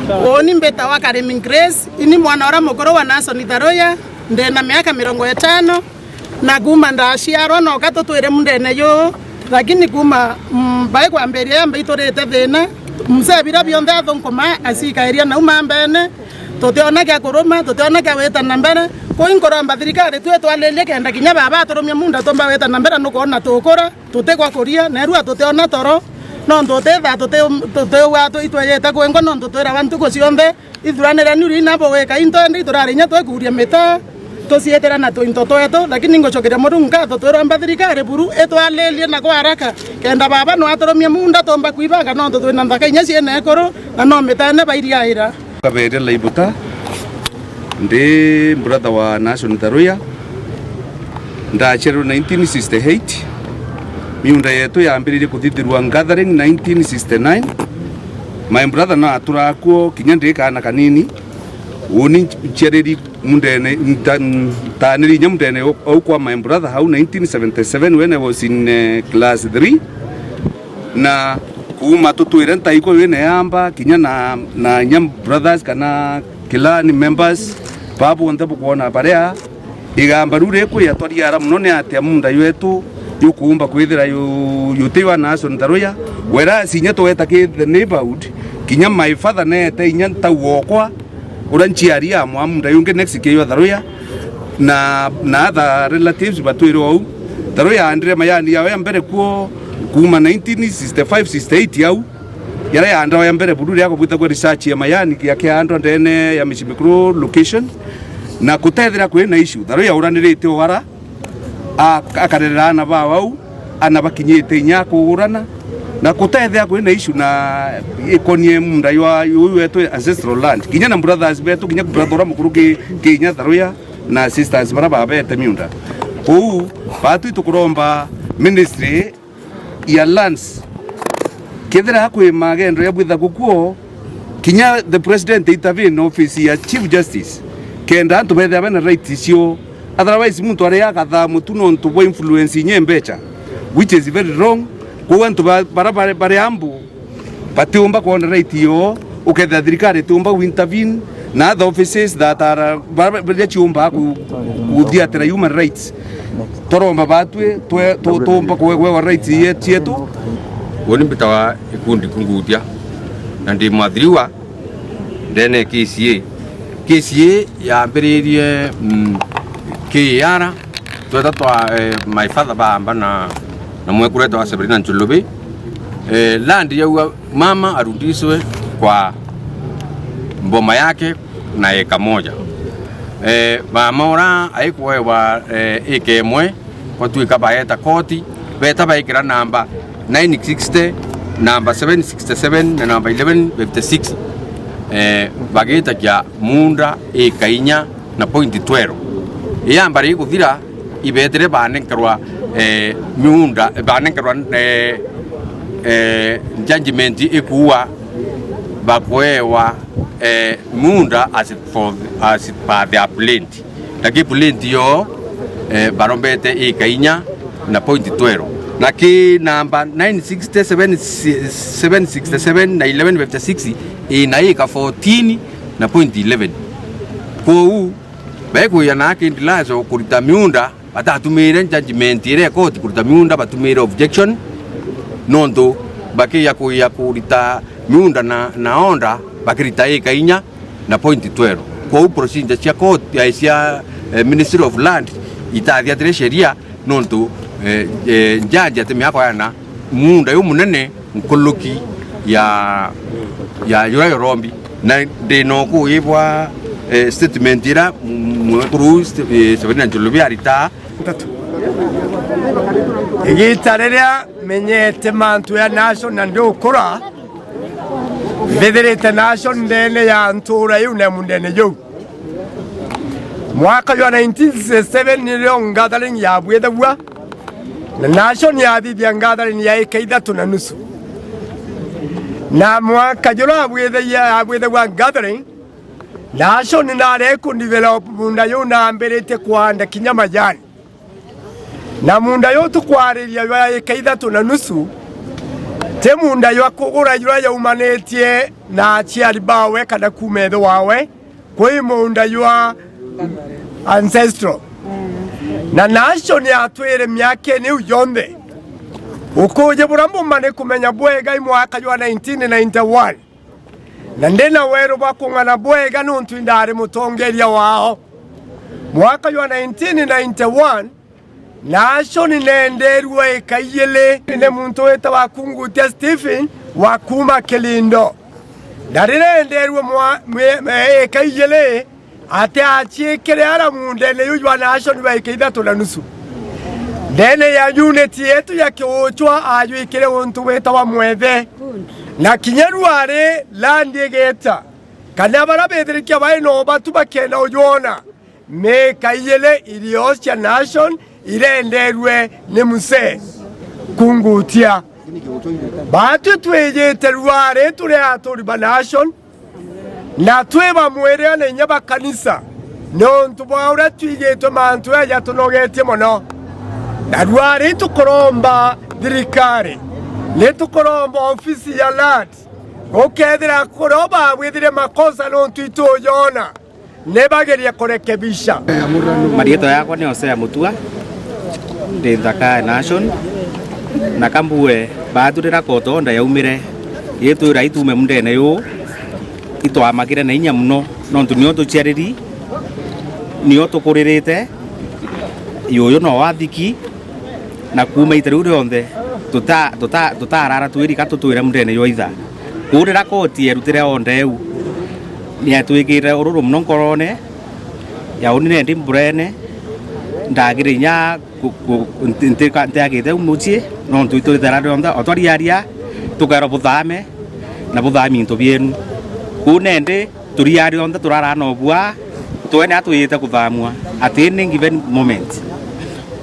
Oni mbeta wa Karemi Grace ini mwana ora mukuru wa Nason Tharoya ndena miaka 50 na guma ndaciarwo no gatutwire mundene yo lakini guma mbae kwa mbere ambe itorete thina msebira bionde athonkoma asikaeria na umambene toteona kya kuruma toteona kya weta nambere ko inkoramba thirikari twe twalele kenda kinya baba atoromia munda tomba weta nambere no kona tukora tutekwa kuria na rua toteona toro no ndotetha tote wato itwayeta kwengo no ndotwera bantu ko ciombe ithuranira nuri nabo weka into ndi turarinya twekuria meta tosietera na twintoto eto lakini ngochokera murunga totwera thirikari buru etwalelie na kwa haraka kenda baba no atoromia munda tomba kuibanga no twena ndaka inya ciene ekoro na no metane bairiaira kabere laibuta ndi brother wa Nason Tharoya ndachero 1968 miunda yetu yaambiririe kuthithirwa gathering 1969 my brother na aturakuo kinya ndikana kanini uni chereri mundene taniri nyamundene au kwa my brother how 1977 when I was in class 3 na kuma tutwire ntaiko wene yamba kinya na nyam brothers kana kilani members babu onde bukona barea igamba rure ko yatwariara muno ne ate munda yetu yukumba kwithira yutiwa Nason Tharoya wera sinya tweta ke the neighborhood kinya my father ne te inya tawokwa uranchiaria amunda yunge next ke yo Tharoya na other relatives batwiro au Tharoya andre mayani yawe mbere ko kuma 1965 68 yau yara ya andwa ya mbere buduri yako buta kwa research ya mayani yake andwa ndene ya micro location na kutethera kwe na issue Tharoya uranirite wara akarera na bawau anabakinyite nyako urana na kutethera kwe na issue na ikonie munda yu wetu ancestral land kinya na brothers betu kinya brother mukuru kinya Tharoya na sisters baraba bete miunda ku patu tukuromba ministry ya lands kethera kwe magendo ya bwitha kukuo kinya the president intervene office ya chief justice kenda antu bethe abana right cio otherwise muntu ari akatha mutuno ntu bo influence nyembecha which is very wrong ko antu bare ambu patiumba ko right yo uketha thirikari tumba intervene na other offices that are bare chiumba ku diatera human rights toromba batwe tumba ko rights yetu woni bitawa ikundi kungutia na ndi mwathiriwa ndene KCA ya mbiririe kiyara tweta twa my father bamba na mwekureta wa Sabrina Nchulubi land ya mama arudishwe kwa mboma yake na eka moja mama aikuwa eke mwe kwa tuika baeta koti beta baikira namba 960 namba 767 na namba 1156 bageta kya munda ekainya na point 12 iyambari kuthira ibetere banenkerwa munda banenkerwa judgment ikuwa bakwewa munda as per the appellant taki appellant yo barombete ekainya na point 12 na ki namba 967 767 na 1156 inaika 14 na point 11 kou beko yana kindilazo kurita miunda batatumire judgment ire court kurita miunda batumire objection nondo baki ya kurita miunda na onda bakirita ekainya na point 12 kou procedure cia court ya Ministry of Land itathia dire sheria nondo jaji atemia kwa yana munda yu munene nkoloki ya yura rombi na de no ku ibwa statement ira mwekuru Sabrina Nchulubi arita igitarera menyete mantu ya Nason na ndo kora vedere Nason ndene ya ntura yu na mundene yu mwaka wa 1967 nilio gathering ya bwedabwa na Nason ya bibi gathering ya ikaidatu na nusu na mwaka jolo abwedabwa gathering Nason ndare ku develop munda yu na ambelete kwanda kinyama jani na munda yotu kwariria ya ikaidatu na nusu temunda yo kugura yura ya umanetie na chiari bawe kada kumetho wawe kwi munda yo ancestral na nation ya twere myake ni uyonde ukuje burambo mane kumenya bwega imwaka yo 1991 na ndena wero bakungana bwega nuntu indare mutongeria wao mwaka yo 1991 nation nenderwe kayele ne muntu weta wakungutia Stephen wakuma Kelindo darire nderwe kayele ate achikere ara mundene yujwa nation wa ikaithatu na nusu ndene ya unity yetu ya kiochwa ayu ikire untu weta wa mwethe na kinyarware landigeta kana barabethirikia baino batu bakenda ujona me kayele iliosya nation irenderwe ni muse kungutia batu twejete rware turi aturi ba nation na tweba mwere na nyaba kanisa no ntubawura twigetwe mantu ya tunogetie mono na rware tukoromba dirikare le tukoromba ofisi ya land okedira koroba bwedire makosa no twitoyona nebageria kurekebisha. Marieto yakwa ni Osea Mutua ndi thaka nation na kambue baturira kotonda yaumire yetwira itume mundene yu itwamakire na inya muno nontu nio tuciariri nio tukuririte yuyu no wathiki na kuma iteru rionthe tutarara twirika tutwire mundene yu itha kurira koti erutire ondeu ni atwikire ururu muno nkorone yaunire ndi mburene ndagirinya ntiagite umucie no ntuitwithera rionthe otwariaria tukero buthame na buthami into bienu kunende turiari rionthe turara no bua twene atwite kuthamwa at any given moment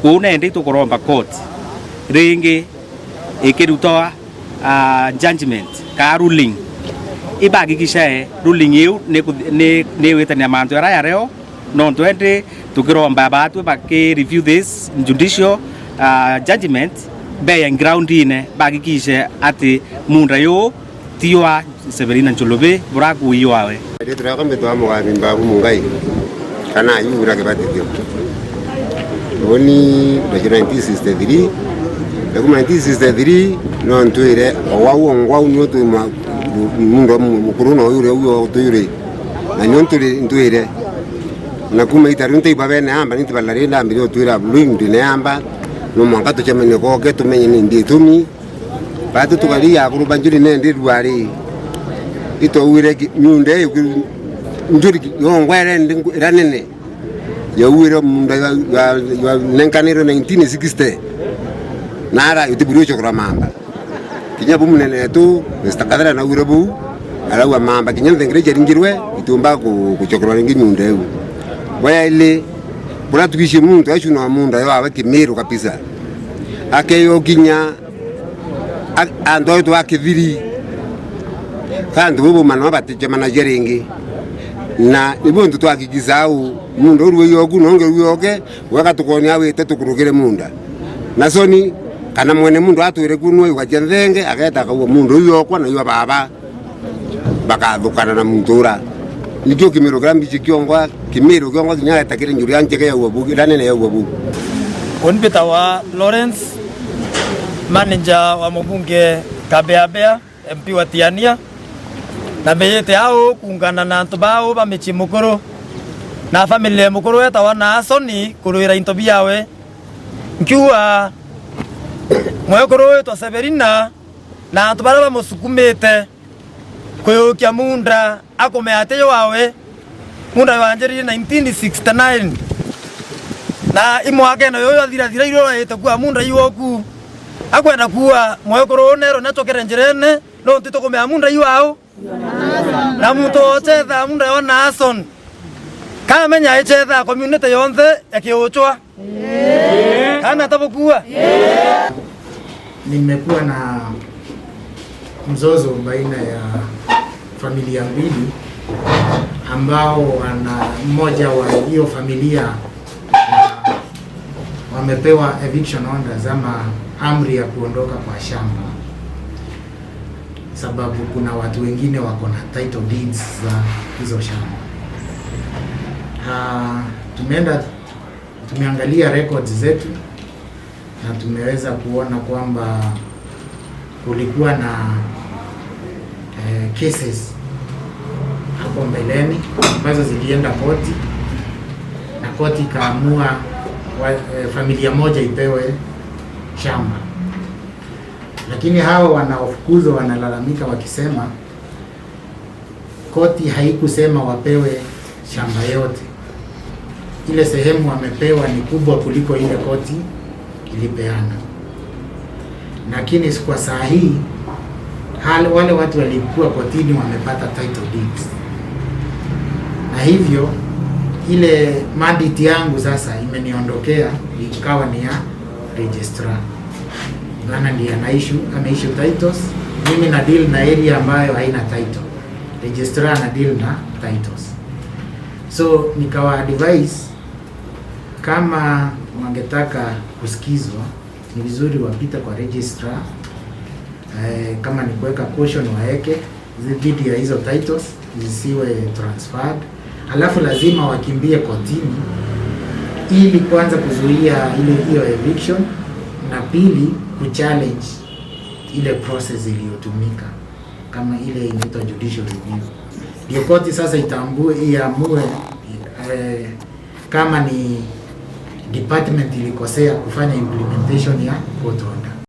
kunende tukoromba court ringi ikiruta judgment ka ruling ibagikisha ruling yu ne wetania mantu ara yareo no twende tukiromba batu baki review this judicial judgment be and ground ine bagikisha ati munda yo tiwa Severina Ncholobe buraku yiwawe Ndio kama mtoa mwa mungai kana yura ke batitio oni de 1963 de 1963 no ntuire wawo ngwa nyoto mundo mukuru no yure uyo tuyure na nyonturi ntuire na kuma itari nte ibabene amba nti balarenda mbiri otuira blundi ne amba no mwangato chamene ko ke tumenye ndi tumi batu tukali ya kuru banjuri ne ndi rwari ito uire nyunde njuri yongwere ndi ranene ya uire munda ya nenkanero 1960 nara yutiburu chokra mamba kinya bumunene tu stakadara na uire bu ala wa mamba kinya ndengere ringirwe itumba ku chokra ringi nyunde waya ile bora tukishi muntu ashuna munda yo abaki mero kabisa akeyo kinya ando to akiviri kandi bubu mano batije manageringi na ibuntu twakigizau mundu ruwe yogu nonge ruyoke wakatukoni awe tetukurugire munda nasoni kana mwene mundu atwire kunwe ukajendenge aketa kawo mundu yokwa na yo baba bakadukana na mundura nikyo kimiro grambi chikyongwa kimiro kyongwa kinyaya takire njuri yancheke ya uwabu danene ya uwabu Onbita wa Lawrence manager wa mbunge Kabeabea MP wa Tiania na beyete hao kuungana na ntobao ba mechi mukuru na familia mukuru eta wana asoni kuruira intobi yawe nkiwa mwekuru wetu Severina na ntobara ba musukumete kweokia munda akomeate yawe munda wanjeri 1969 na imwake no yoyo thira iro ete kwa munda yoku akwenda kuwa mwekuru nero natokere njirene no ntito komea munda yao na muntu ochetha munda wa nason kana menya echetha community yonthe yakiochwa kana tabokuwa nimekuwa na mzozo baina ya familia mbili ambao wana mmoja wa hiyo familia wamepewa eviction orders ama amri ya kuondoka kwa shamba, sababu kuna watu wengine wako na title deeds za hizo shamba. Tumeangalia records zetu na tumeweza kuona kwamba kulikuwa na cases hapo mbeleni ambazo zilienda koti na koti ikaamua familia moja ipewe shamba, lakini hawa wanaofukuzwa wanalalamika wakisema koti haikusema wapewe shamba yote. Ile sehemu wamepewa ni kubwa kuliko ile koti ilipeana, lakini kwa saa hii wale watu walikuwa kotini wamepata title deeds, na hivyo ile mandate yangu sasa imeniondokea, ikawa ni ya registrar. Maana ndiye ameissue titles, mimi na deal na area ambayo haina title, registrar na deal na titles. So nikawa advise kama wangetaka kusikizwa ni vizuri wapita kwa registrar, kama ni kuweka caution waeke dhidi ya hizo titles zisiwe transferred, alafu lazima wakimbie kotini ili kwanza kuzuia hiyo eviction, na pili kuchallenge ile process iliyotumika kama ile inaitwa judicial review. Ndio koti sasa iamue kama ni department ilikosea kufanya implementation ya court order.